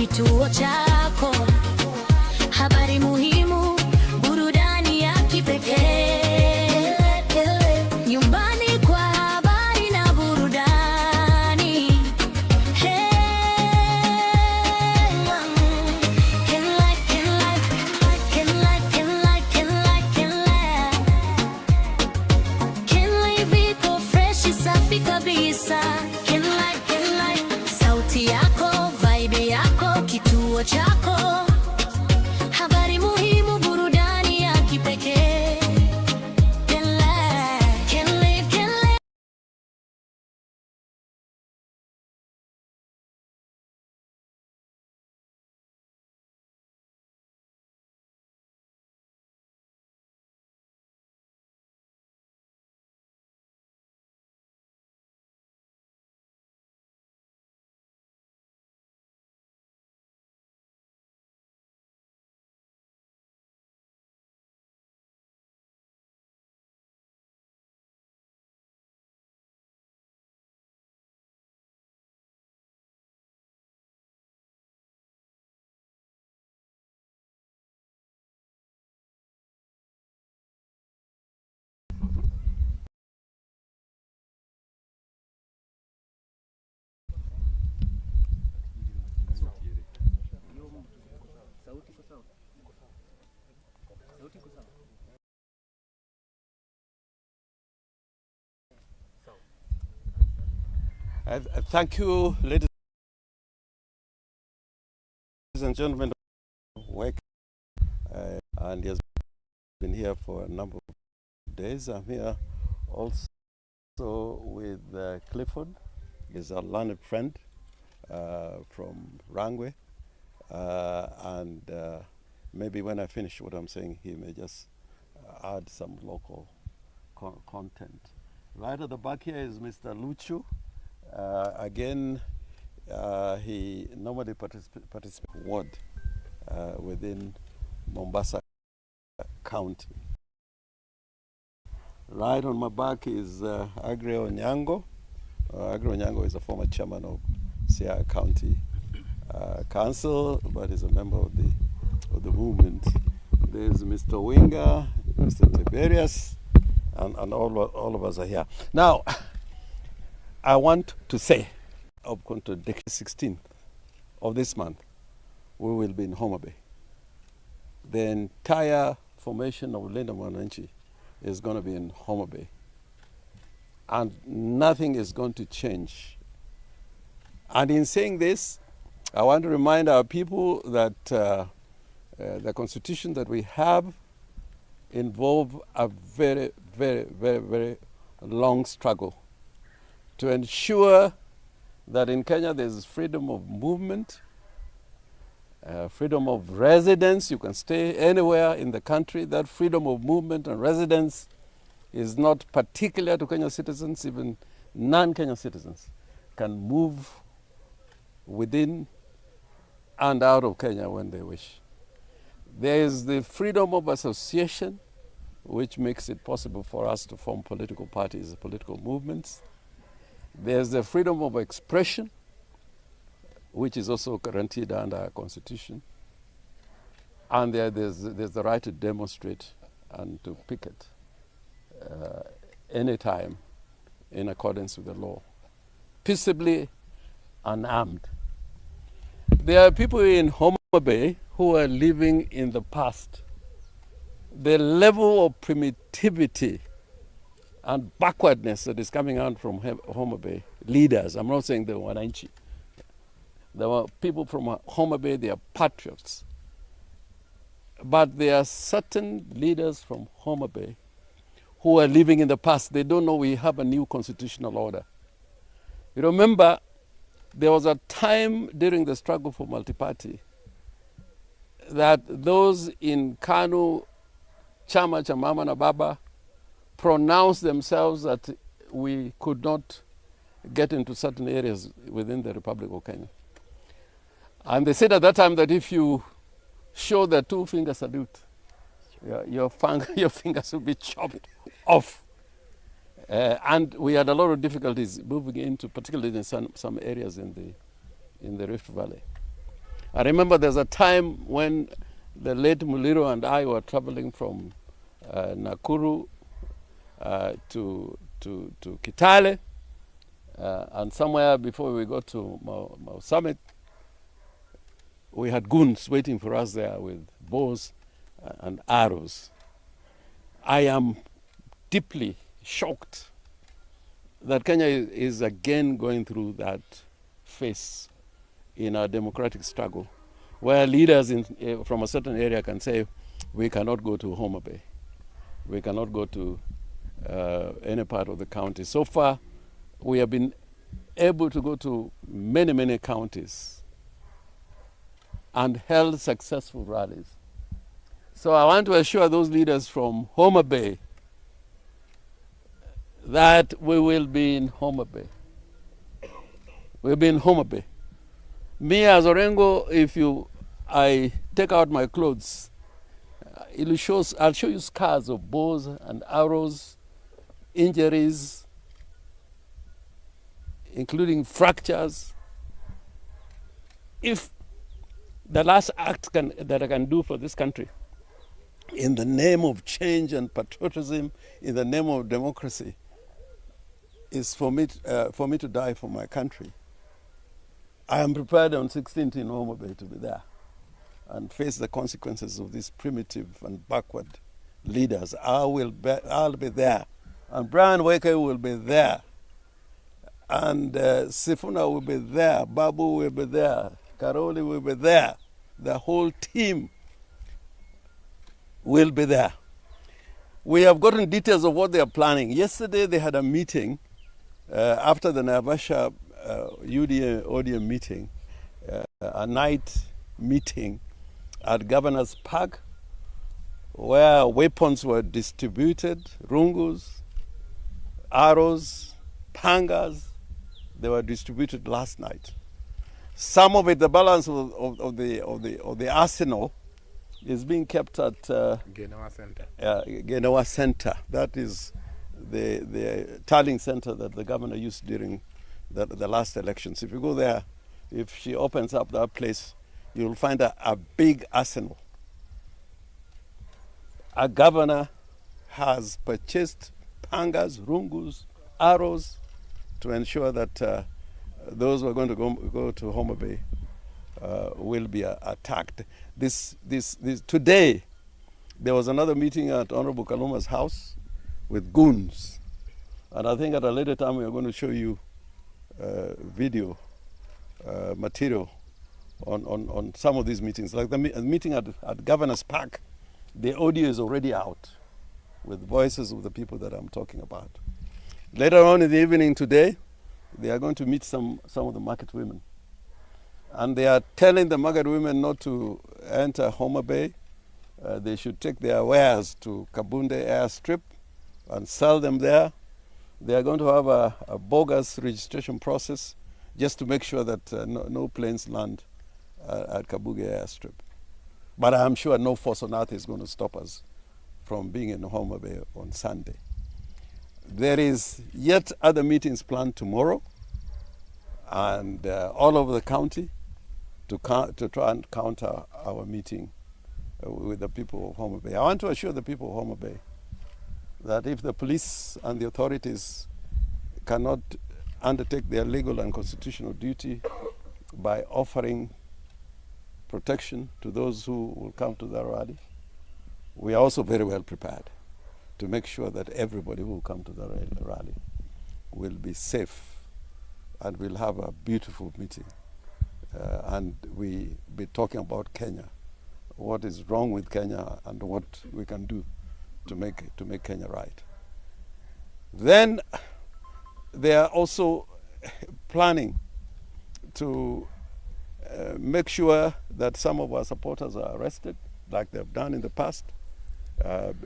kituo chako, habari muhimu, burudani ya kipekee, nyumbani kwa habari na burudani. KenLive iko freshi safi kabisa. KenLive, sauti yako, vibe yako, kituo chako, habari muhimu, burudani ya kipekee. KenLive. Thank you, ladies and gentlemen. And he has been here for a number of days. I'm here also with Clifford. He's a learned friend from Rangwe. And maybe when I finish what I'm saying, he may just add some local content. Right at the back here is Mr. Luchu. Again, he normally participates ward within Mombasa County. Right on my back is Agre Onyango. Agre Onyango is a former chairman of Siaya County Council, but is a member of the movement. There's Mr. Winga, Mr. Tiberius, and all of us are here. Now, I want to say, up to the 16th of this month, we will be in Homa Bay. The entire formation of Linda Mwananchi is going to be in Homa Bay. And nothing is going to change. And in saying this, I want to remind our people that the constitution that we have involves a very, very, very, very long struggle to ensure that in Kenya there's freedom of movement, freedom of residence. You can stay anywhere in the country. That freedom of movement and residence is not particular to Kenyan citizens. Even non-Kenyan citizens can move within and out of Kenya when they wish. There is the freedom of association, which makes it possible for us to form political parties, political movements. There's the freedom of expression, which is also guaranteed under our constitution. And there's the right to demonstrate and to picket anytime in accordance with the law, peaceably and armed. There are people in Homa Bay who are living in the past. The level of primitivity and backwardness that is coming out from Homa Bay leaders, I'm not saying the Mwananchi. There were people from Homa Bay, they are patriots. But there are certain leaders from Homa Bay who are living in the past. They don't know we have a new constitutional order. You remember, there was a time during the struggle for multi-party that those in KANU, Chama cha Mama na Baba, pronounced themselves that we could not get into certain areas within the Republic of Kenya. And they said at that time that if you show the two-finger salute, your fingers will be chopped off. And we had a lot of difficulties moving into, particularly in some areas in the Rift Valley. I remember there's a time when the late Muliro and I were traveling from Nakuru to Kitale, and somewhere before we got to Mau Summit, we had goons waiting for us there with bows and arrows. I am deeply shocked that Kenya is again going through that phase in our democratic struggle, where leaders from a certain area can say, we cannot go to Homa Bay, we cannot go to any part of the county. So far, we have been able to go to many, many counties and held successful rallies. So I want to assure those leaders from Homa Bay that we will be in Homa Bay. We'll be in Homa Bay. Me as Orengo, I take out my clothes, I'll show you scars of bows and arrows, injuries, including fractures. If the last act that I can do for this country, in the name of change and patriotism, in the name of democracy, is for me to die for my country, I am prepared on 16th in Homa Bay to be there and face the consequences of these primitive and backward leaders. I'll be there, and Brian Weke will be there, and Sifuna will be there, Babu will be there, Karoli will be there, the whole team will be there. We have gotten details of what they are planning. Yesterday they had a meeting after the Naivasha UDA ODM meeting, a night meeting at Governor's Park, where weapons were distributed, rungus, arrows, pangas. They were distributed last night. Some of it, the balance of the arsenal, is being kept at Genoa Center. Genoa Center. That is the tallying center that the governor used during the last elections. If you go there, if she opens up that place, you'll find a big arsenal. A governor has purchased pangas, rungus, arrows to ensure that those who are going to go to Homa Bay will be attacked. Today, there was another meeting at Honorable Kaluma's house with goons. And I think at a later time we are going to show you video material on some of these meetings. Like the meeting at Governor's Park, the audio is already out with voices of the people that I'm talking about. Later on in the evening today, they are going to meet some of the market women. And they are telling the market women not to enter Homa Bay. They should take their wares to Kabunde airstrip and sell them there. They are going to have a bogus registration process just to make sure that no planes land at Kabuge airstrip. But I'm sure no force on earth is going to stop us from being in Homa Bay on Sunday. There is yet other meetings planned tomorrow and all over the county to try and counter our meeting with the people of Homa Bay. I want to assure the people of Homa Bay that if the police and the authorities cannot undertake their legal and constitutional duty by offering protection to those who will come to the rally, we are also very well prepared to make sure that everybody who will come to the rally will be safe and will have a beautiful meeting. And we be talking about Kenya, what is wrong with Kenya and what we can do to make Kenya right. Then they are also planning to make sure that some of our supporters are arrested, like they've done in the past,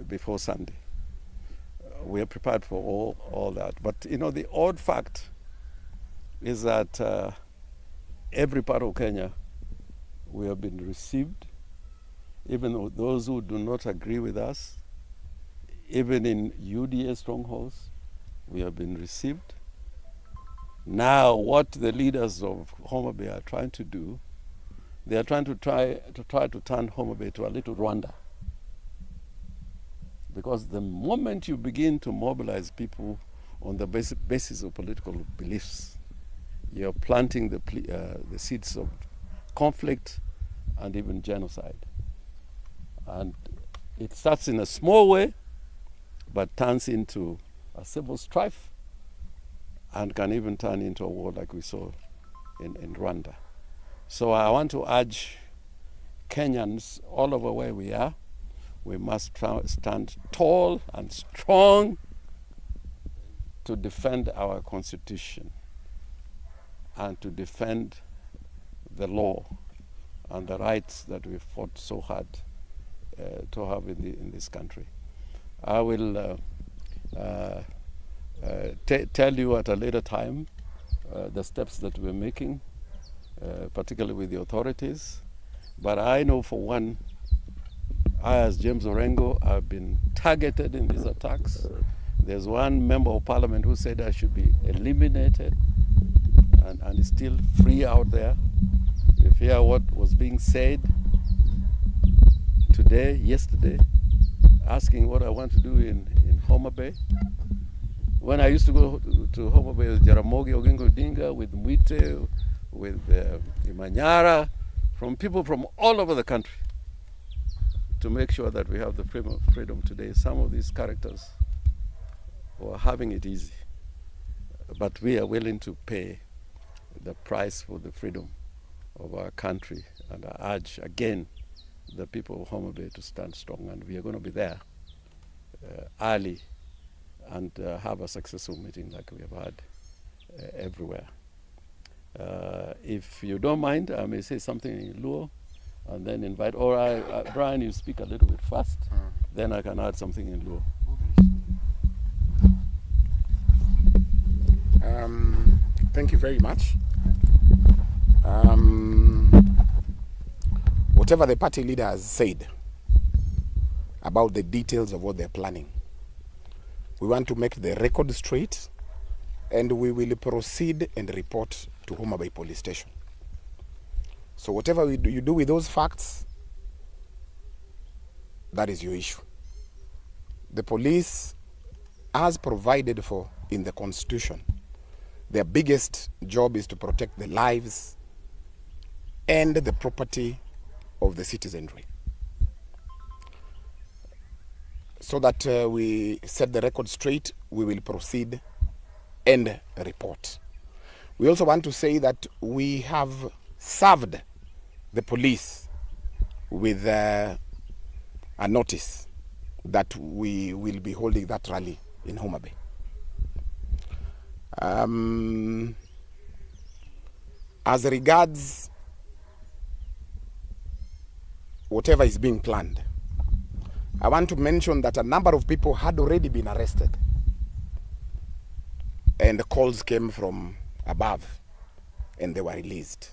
before Sunday. We are prepared for all that. But you know, the odd fact is that every part of Kenya we have been received, even those who do not agree with us, even in UDA strongholds, we have been received. Now, what the leaders of Homa Bay are trying to do, They are trying to turn Homa Bay to a little Rwanda. Because the moment you begin to mobilize people on the basis of political beliefs, you're planting the seeds of conflict and even genocide. And it starts in a small way, but turns into a civil strife and can even turn into a war like we saw in Rwanda. So I want to urge Kenyans all over where we are, we must stand tall and strong to defend our constitution and to defend the law and the rights that we fought so hard to have in this country. I will tell you at a later time the steps that we're making, particularly with the authorities. But I know for one, I as James Orengo have been targeted in these attacks. There's one member of parliament who said I should be eliminated and is still free out there. If you hear what was being said today, yesterday, asking what I want to do in Homa Bay. When I used to go to Homa Bay with Jaramogi Oginga Odinga, with Mwite, with Imanyara, from people from all over the country, to make sure that we have the freedom today. Some of these characters were having it easy, but we are willing to pay the price for the freedom of our country. And I urge again the people of Homa Bay to stand strong, and we are going to be there early and have a successful meeting like we have had everywhere. If you don't mind, I may say something in Luo and then invite, or Brian, you speak a little bit fast, then I can add something in Luo. Thank you very much. Whatever the party leader has said about the details of what they're planning, we want to make the record straight, and we will proceed and report to Homa Bay Police Station. So whatever you do with those facts, that is your issue. The police, as provided for in the Constitution, their biggest job is to protect the lives and the property of the citizenry. So that we set the record straight, we will proceed and report. We also want to say that we have served the police with a notice that we will be holding that rally in Homa Bay. As regards whatever is being planned, I want to mention that a number of people had already been arrested, and the calls came from above and they were released.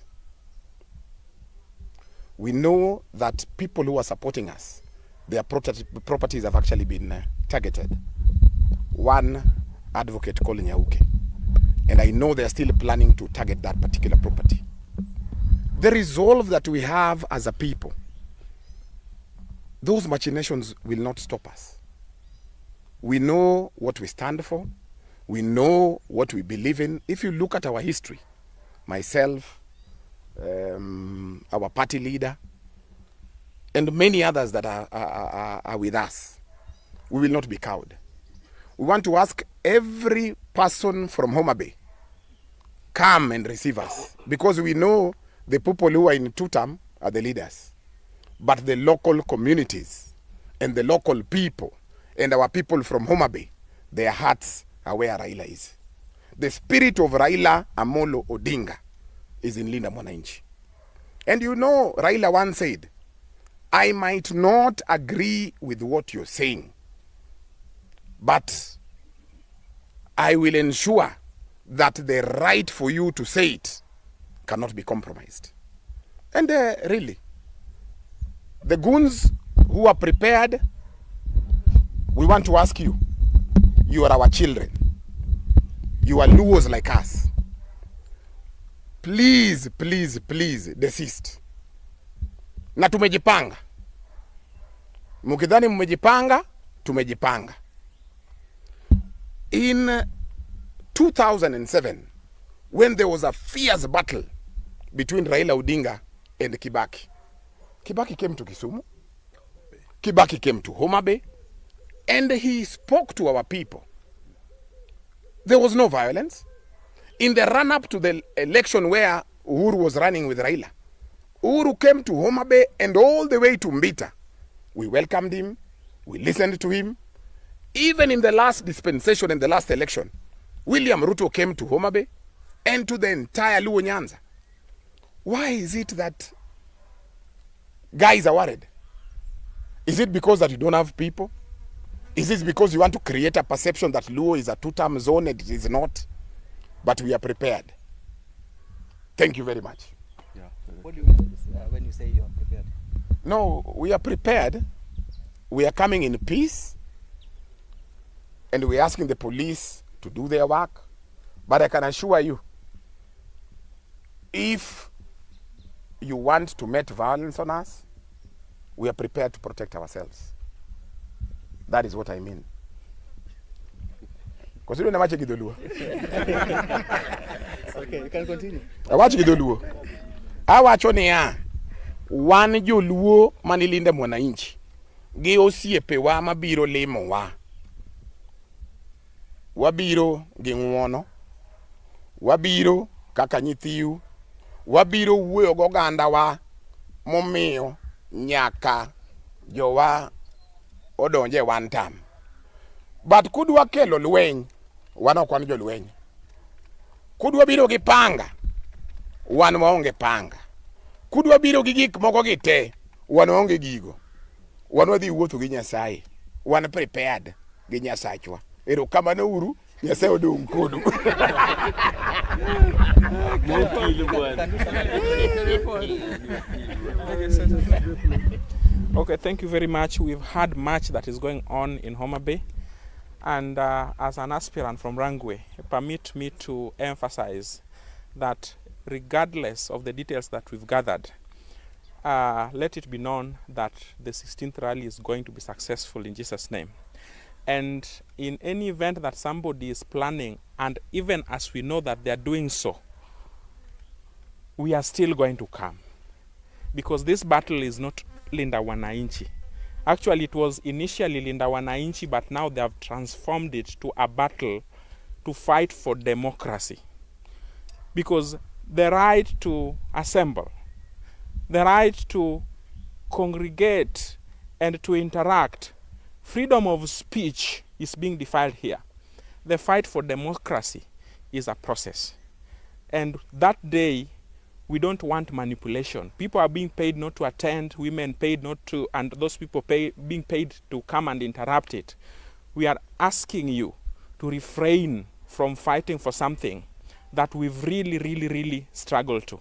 We know that people who are supporting us, their properties have actually been targeted. One advocate called Nyauke, and I know they're still planning to target that particular property. The resolve that we have as a people, those machinations will not stop us. We know what we stand for. We know what we believe in. If you look at our history, myself, our party leader, and many others that are with us, we will not be cowed. We want to ask every person from Homa Bay, come and receive us, because we know the people who are in two-term are the leaders, but the local communities and the local people and our people from Homa Bay, their hearts are where Raila is. The spirit of Raila Amolo Odinga is in Linda Mwananchi. And you know, Raila once said, I might not agree with what you're saying, but I will ensure that the right for you to say it cannot be compromised. And really, the goons who are prepared, we want to ask you, you are our children. You are Luos like us. Please, please, please desist. Na tumejipanga. Mukidhani mmejipanga, tumejipanga. In 2007, when there was a fierce battle between Raila Odinga and Kibaki, Kibaki came to Kisumu, Kibaki came to Homa Bay, and he spoke to our people. There was no violence. In the run-up to the election where Uhuru was running with Raila, Uhuru came to Homa Bay and all the way to Mbita. We welcomed him, we listened to him. Even in the last dispensation, in the last election, William Ruto came to Homa Bay and to the entire Luo Nyanza. Why is it that guys are worried? Is it because that you don't have people? Is it because you want to create a perception that Luo is a two-term zone and it is not? But we are prepared. Thank you very much. Yeah. What do you mean when you say you are prepared? No, we are prepared. We are coming in peace. And we're asking the police to do their work. But I can assure you, if you want to met violence on us, we are prepared to protect ourselves. That is what I mean. Because you don't have Gidoluo. Okay, you can continue. I watch Gidoluo. I watch on here. One Joluo Manilinda Mwananchi. Gi osiepe wa mabiro limo wa. Wabiro gi ng'uono. Wabiro kaka nyithiu. Wabiro wuoyo goganda wa momiyo nyaka jowa odonje one time. But kudwa kelo lweny, wan ok wan jolweny. Kudwa biro gi panga, wan waonge panga. Kudwa biro gi gik moko gite, wan waonge gigo. Wan wadhi wuotho gi Nyasaye. Wan prepared gi Nyasachwa. Erokamano uru, Nyasaye odong kodu. Okay, thank you very much. We've had much that is going on in Homa Bay. And as an aspirant from Rangwe, permit me to emphasize that regardless of the details that we've gathered, let it be known that the 16th rally is going to be successful in Jesus' name. And in any event that somebody is planning, and even as we know that they are doing so, we are still going to come. Because this battle is not Linda Mwananchi. Actually, it was initially Linda Mwananchi, but now they have transformed it to a battle to fight for democracy. Because the right to assemble, the right to congregate and to interact, freedom of speech is being defiled here. The fight for democracy is a process. And that day, we don't want manipulation. People are being paid not to attend, women paid not to, and those people being paid to come and interrupt it. We are asking you to refrain from fighting for something that we've really struggled to.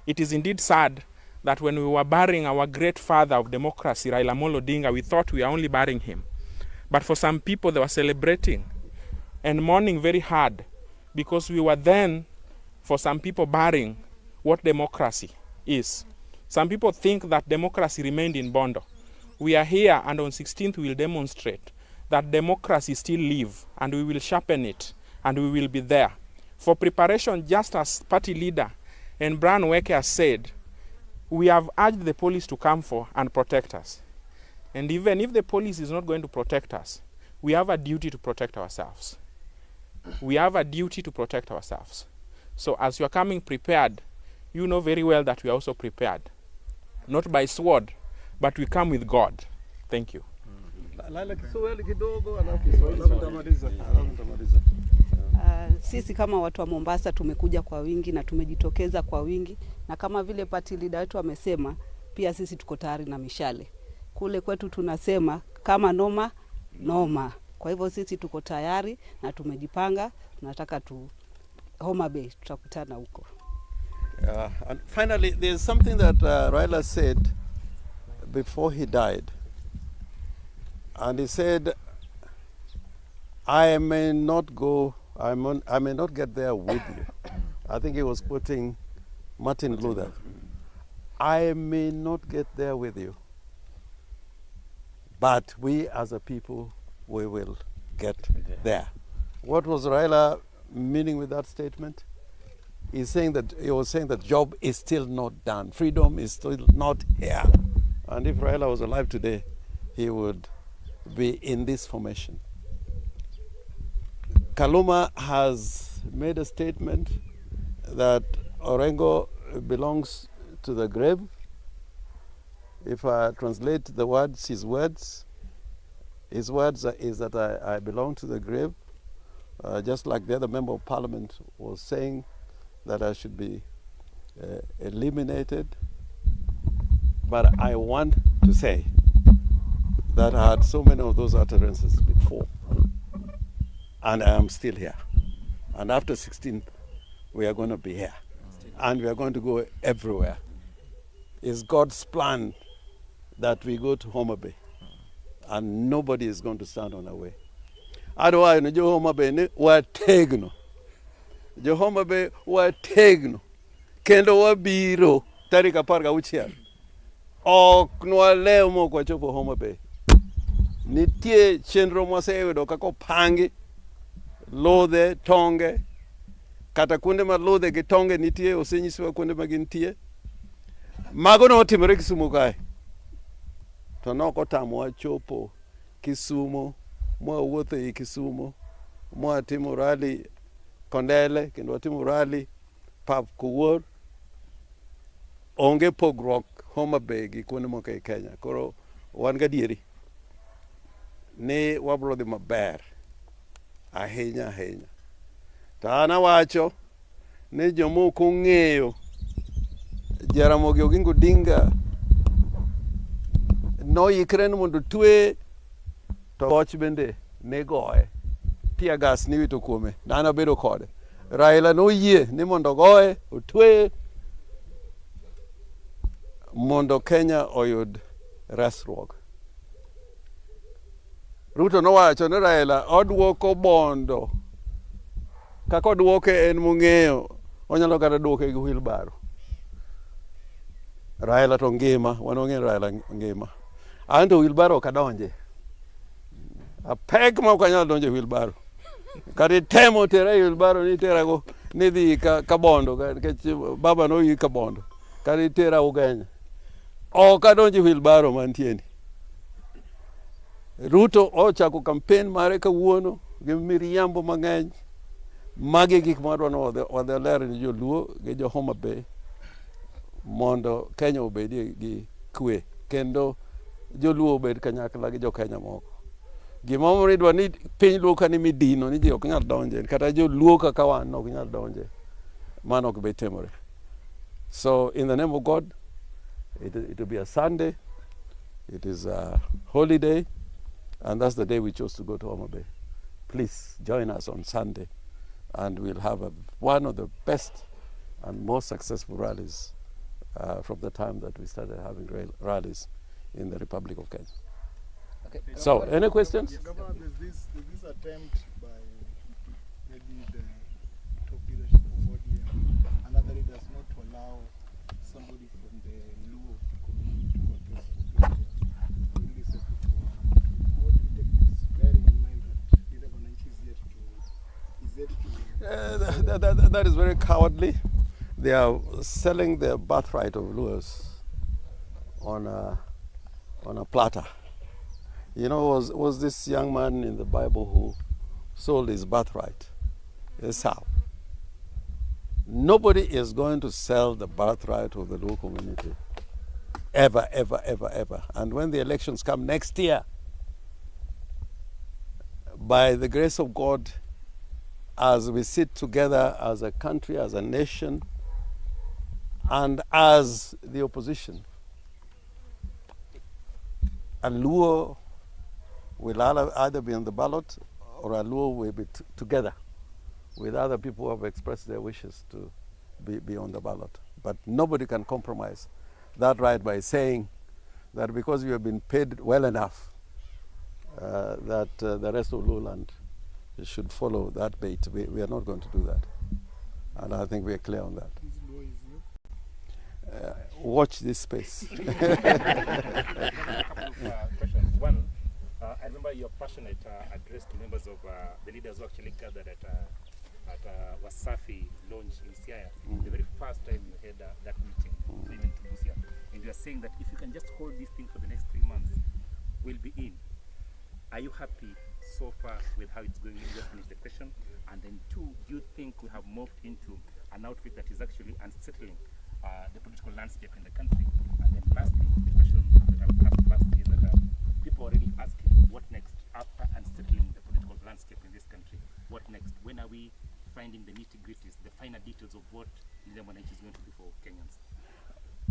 It is indeed sad that when we were burying our great father of democracy, Raila Amolo Odinga, we thought we are only burying him. But for some people, they were celebrating and mourning very hard because we were then, for some people, burying what democracy is. Some people think that democracy remained in Bondo. We are here, and on 16th we will demonstrate that democracy still lives, and we will sharpen it, and we will be there. For preparation, just as party leader and Brian Weke has said, we have urged the police to come for and protect us. And even if the police is not going to protect us, we have a duty to protect ourselves. We have a duty to protect ourselves. So as you are coming prepared, you know very well that we are also prepared. Not by sword, but we come with God. Thank you. Sisi kama watu wa Mombasa tumekuja kwa wingi na tumejitokeza kwa wingi, na kama vile party leader wetu amesema, pia sisi tuko tayari na mishale. Kule kwetu tunasema kama noma noma. Kwa hivyo sisi tuko tayari na tumejipanga, tunataka Homa Bay tutakutana huko. And finally, there's something that Raila said before he died. And he said, I may not go, I may not get there with you. I think he was quoting Martin Luther. I may not get there with you, but we as a people, we will get there. What was Raila meaning with that statement? He was saying that job is still not done. Freedom is still not here. And if Raila was alive today, he would be in this formation. Kaluma has made a statement that Orengo belongs to the grave. If I translate the words, his words is that I belong to the grave, just like the other member of parliament was saying that I should be eliminated. But I want to say that I had so many of those utterances before, and I am still here. And after 16th, we are going to be here, and we are going to go everywhere. It's God's plan that we go to Homa Bay, and nobody is going to stand on our way. Otherwise, no Homa Bay ni wategno. Jo Homa Bay wategno. Kendo wabiro tarik 16. Ok nwalemo kwa chopo Homa Bay. Nitie chenro mwaseyudo kako pangi lodhe tonge kata kuonde ma lodhe gi tonge nitie osenyisiwa kuonde ma gintie. Mago notimore Kisumu kae. To noko tamwa chopo Kisumu, mwawuotho i Kisumu, mwatimo rally Kondele, kendo watimo rally pap Kuwor. Onge pogruok Homa Bay gi kuonde moko e Kenya. Koro wan gadieri ni wabro dhi maber ahinya ahinya. To an awacho ni jomoko ng'eyo Jaramogi Oginga Odinga noikre ni mondo twe to goch bende ne goye. Tear gas niwito kuome. An abedo kode. Raila noyie ni mondo goye, otwe mondo Kenya oyud resruok. Ruto nowacho ni Raila odwoko bondo. Kaka odwoke en mong'eyo, onyalo kata dwoke gi wheelbarrow. Raila to ngima, wan ong'eyo Raila ngima. Anto wheelbarrow kadonje. Apek ma ok anyal donje wheelbarrow. Kati temo tera wheelbarrow ni tera go ni dhi ka bondo nikech baba no yi ka bondo. Kati tera Ugenya. Ok adonje wheelbarrow mantie ni. Ruto ochako campaign mare kawuono gi miriambo mang'eny. Magi gik madwano wadhi ler ni joluo gi jo Homa Bay mondo Kenya obedie gi kwe kendo joluo obed kanyakla gi jo Kenya moko. Gima omri dwa ni piny luo ka ni midino ni ji ok nyal donje kata joluo kaka wan ok nyal donje. Mano ok be timore. So in the name of God, it will be a Sunday. It is a holiday, and that's the day we chose to go to Homa Bay. Please join us on Sunday, and we'll have one of the best and most successful rallies from the time that we started having rallies in the Republic of Kenya. Okay. So, any questions? Governor, there's this attempt by maybe the top leadership of ODM, another leaders not to allow somebody from the Luo community to contest for president. How do you take this, bearing in mind that leader Mwananchi is yet to That is very cowardly. They are selling their birthright of Luos on a platter. You know, was this young man in the Bible who sold his birthright? Esau. Nobody is going to sell the birthright of the Luo community. Ever, ever, ever, ever. And when the elections come next year, by the grace of God, as we sit together as a country, as a nation, and as the opposition, a Luo will either be on the ballot or a Luo will be together with other people who have expressed their wishes to be on the ballot. But nobody can compromise that right by saying that because you have been paid well enough, that the rest of Luo land should follow that bait. We are not going to do that. And I think we are clear on that. watch this space. A couple of questions. One, I remember your passionate address to members of the leaders who actually gathered at Wasafi launch in Siaya. The very first time you had that meeting, even to Busia, and you are saying that if you can just hold this thing for the next 3 months, we'll be in. Are you happy so far with how it's going? Just finish the question. And then two, do you think we have moved into an outfit that is actually unsettling the political landscape in the country? And then lastly, the question that I would ask last is that people are already asking what next after unsettling the political landscape in this country. What next? When are we finding the nitty-gritties, the finer details of what Mwananchi is going to do for Kenyans?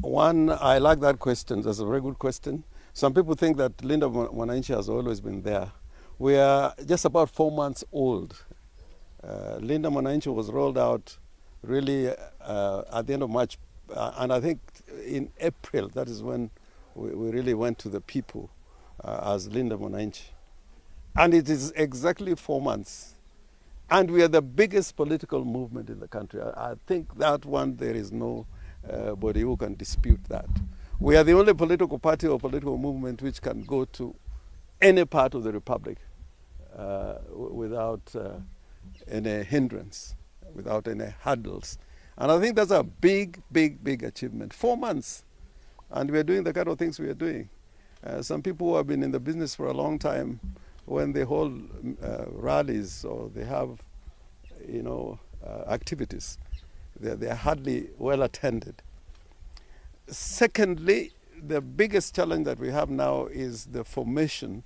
One, I like that question. That's a very good question. Some people think that Linda Mwananchi has always been there. We are just about 4 months old. Linda Mwananchi was rolled out really at the end of March, and I think in April, that is when we really went to the people as Linda Mwananchi. And it is exactly 4 months. And we are the biggest political movement in the country. I think that one, there is no body who can dispute that. We are the only political party or political movement which can go to any part of the republic without any hindrance, without any hurdles. And I think that's a big, big, big achievement. 4 months, and we are doing the kind of things we are doing. Some people who have been in the business for a long time, when they hold rallies or they have, activities, they are hardly well attended. Secondly, the biggest challenge that we have now is the formation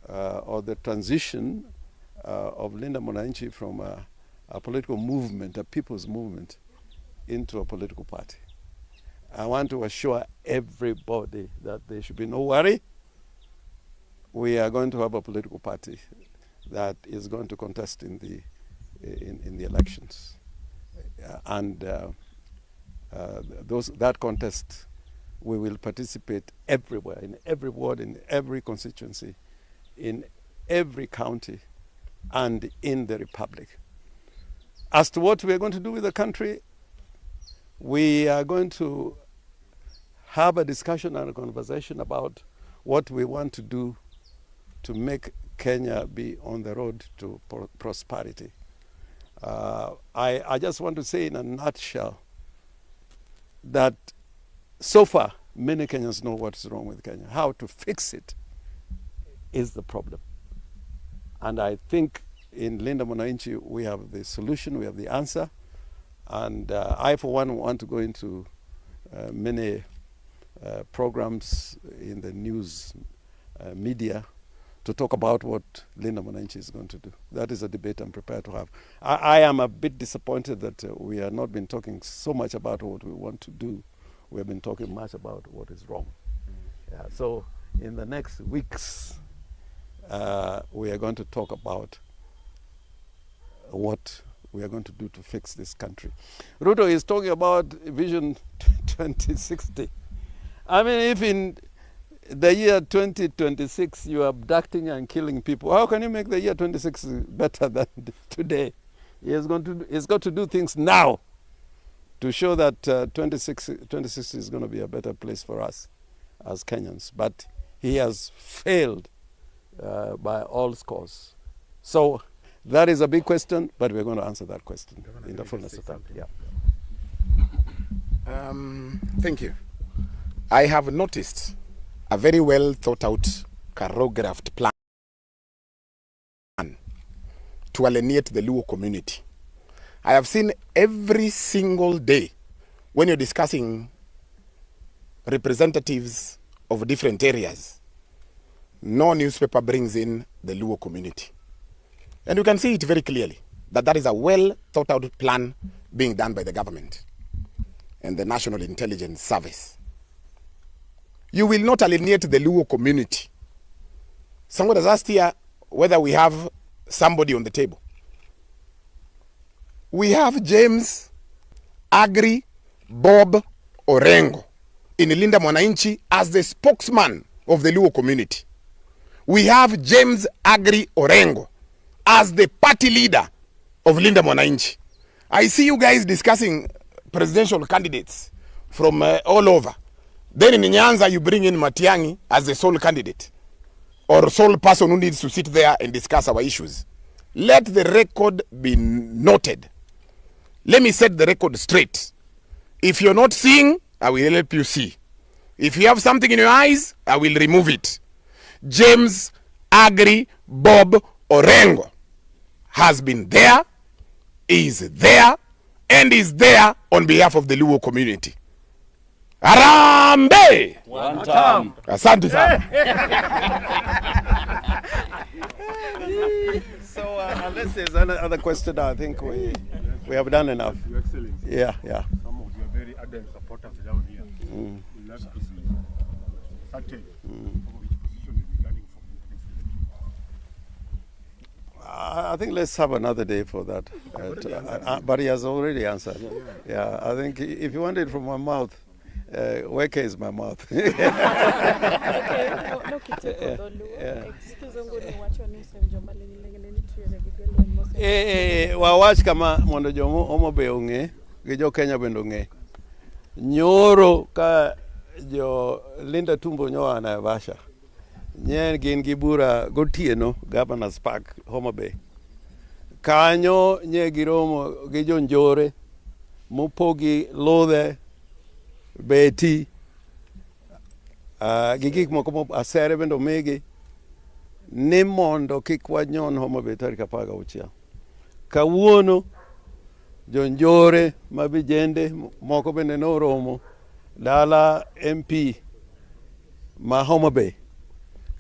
or the transition of Linda Mwananchi from a political movement, a people's movement, into a political party. I want to assure everybody that there should be no worry. We are going to have a political party that is going to contest in the elections, and that contest, we will participate everywhere, in every ward, in every constituency, in every county, and in the republic. As to what we are going to do with the country, we are going to have a discussion and a conversation about what we want to do to make Kenya be on the road to prosperity. I just want to say in a nutshell that so far, many Kenyans know what's wrong with Kenya. How to fix it is the problem. And I think in Linda Mwananchi, we have the solution, we have the answer. And I, for one, want to go into many programs in the news media to talk about what Linda Mwananchi is going to do. That is a debate I'm prepared to have. I am a bit disappointed that we have not been talking so much about what we want to do. We have been talking much about what is wrong. Yeah, so in the next weeks, we are going to talk about what we are going to do to fix this country. Ruto is talking about Vision 2060. I mean, if in the year 2026 you are abducting and killing people, how can you make the year 26 better than today? He's got to do things now to show that 2060 is going to be a better place for us as Kenyans. But he has failed by all scores. So that is a big question, but we're going to answer that question in the fullness of time. Yeah. Thank you. I have noticed a very well thought out, choreographed plan to alienate the Luo community. I have seen every single day when you're discussing representatives of different areas, no newspaper brings in the Luo community. And you can see it very clearly that that is a well thought out plan being done by the government and the National Intelligence Service. You will not alienate the Luo community. Somebody has asked here whether we have somebody on the table. We have James Agri Bob Orengo in Linda Mwananchi as the spokesman of the Luo community. We have James Agri Orengo as the party leader of Linda Mwananchi. I see you guys discussing presidential candidates. from all over. Then in Nyanza, you bring in Matiang'i as the sole candidate or sole person who needs to sit there and discuss our issues. Let the record be noted. Let me set the record straight. If you're not seeing, I will help you see. If you have something in your eyes, I will remove it. James Agri Bob Orengo has been there, is there, and is there on behalf of the Luo community. Arambe! One time. Asante sana. So unless there's another question, I think we have done enough. Your Excellency. Yeah. Some of your very ardent supporters down here would like to be certain which position you'll be running for the next election. I think let's have another day for that. But he has already answered. Yeah, I think if you want it from my mouth, Weke is my mouth. Wawach kama mondo jomo Homa Bay ong'e gi jo Kenya bende ong'e. Nyoro ka jo Linda Tumbo nyoa Naivasha. Nyen gin gi bura gotieno Governor's Park Homa Bay. Kanyo nye giromo gi jo Njore mopogi lodhe beti gi gik moko asere bende omigi ni mondo kik wanyon Homa Bay tarik 16. Kawuono jo Njore ma vijende moko bende noromo dala MP ma Homa Bay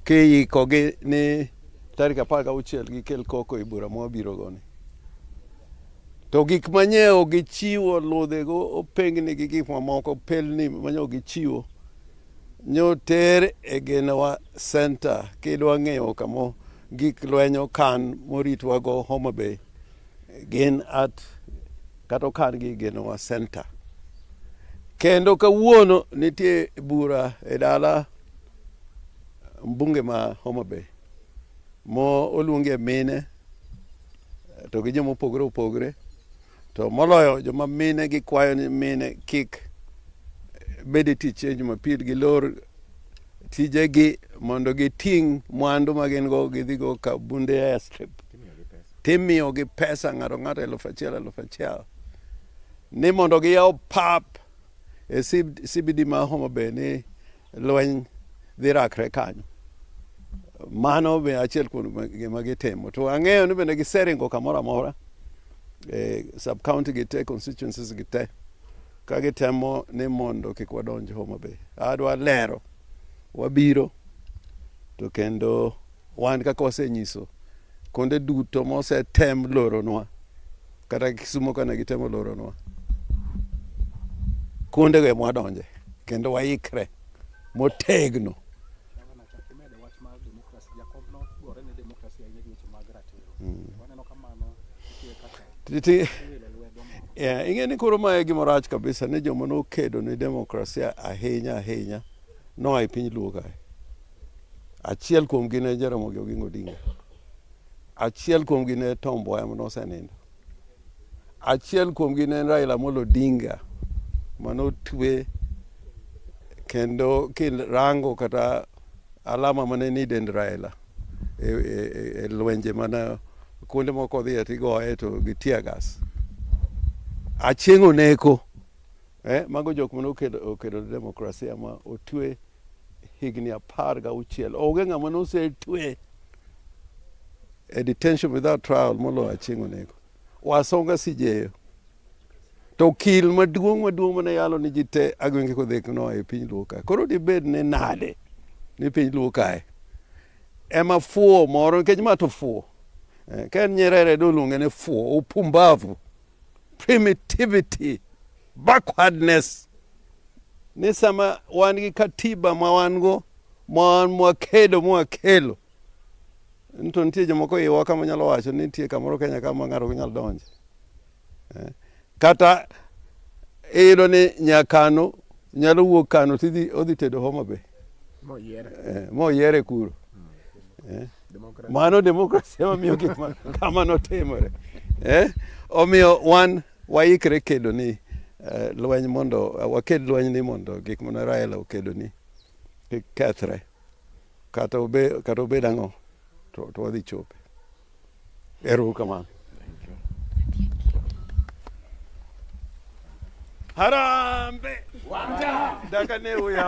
kiyikogi ni tarik 16 gikel koko e bura mwabiro goni. To gik manyeo gichiwo lodhego opengni gi gik mamoko pelni manyeo gichiwo nyo ter e Genowa Center kidwa ng'eyo kamo gik lwenyo kan moritwa go Homa Bay gin kato kan gi Genowa Center. Kendo kawuono nitie bura e dala mbunge ma Homa Bay mo oluonge mine to gi joma opogore to moloyo joma mine gi kwayo ni mine kik bede tich e Jumapil gi lor tijegi mondo giting' mwandu ma gin go gidhigo ka bunde airstrip timiyo gi pesa ng'ato 1,000 ni mondo giyaw pap e CBD ma Homa Bay ni lweny dhi rakre kanyo. Mano be achiel kuom gima gitimo. To ang'eyo ni bende giseringo kamoro amora sub county gite constituencies gite ka gitemo ni mondo kik wadonj Homa Bay. Adwa lero wabiro to kendo wan kaka wasenyiso konde duto mosetem loronwa kata Kisumo kana gitemo loronwa konde go mwadonje kendo waikre motegno. Ing'e ni koro mae gimorach kabisa ni joma nokedo ni demokrasia ahinya noa e piny Luo kae. Achiel kuom gi ne Jaramogi Oginga Odinga. Achiel kuom gi ne Tom Mboya manosenindo. Achiel kuom gi ne Raila Amolo Odinga manotwe kendo kirango kata alama mane ni dend Raila e lwenje mana kuonde moko dhi tigoye to gi tear gas. Achieng' oneko mago jok mane okedo demokrasia ma otwe higni 16. Onge ng'ama nosetwe a detention without trial molo Achieng' oneko. Wasonga sijeyo. To kil maduong' mane yalo ni ji te agwenge kodhek no e piny Luo kae. Koro dibed ne nade ni piny Luo kae ema fuo moro nikech ma to fuo. Ken Nyerere doluonge ne fuo, upumbavu, primitivity, backwardness. Ni sama wan gi katiba ma wan go mwakelo. Nto nitie jomoko iwa kama nyalo wacho ni nitie kamoro Kenya kama ng'ato nyalo donje. Kata iyudo ni nyakano nyalo wuok Kano odhi tedo Homa Bay. Moyiere kuro. Mano demokrasia mamiyo gik kama notimore. Omiyo wan waikre kedo ni lweny mondo waked lweny ni mondo gik mane Raila okedo ni kik kethre kata obed ang'o to wadhi chope. Ero kamano. Harambe daka ne uya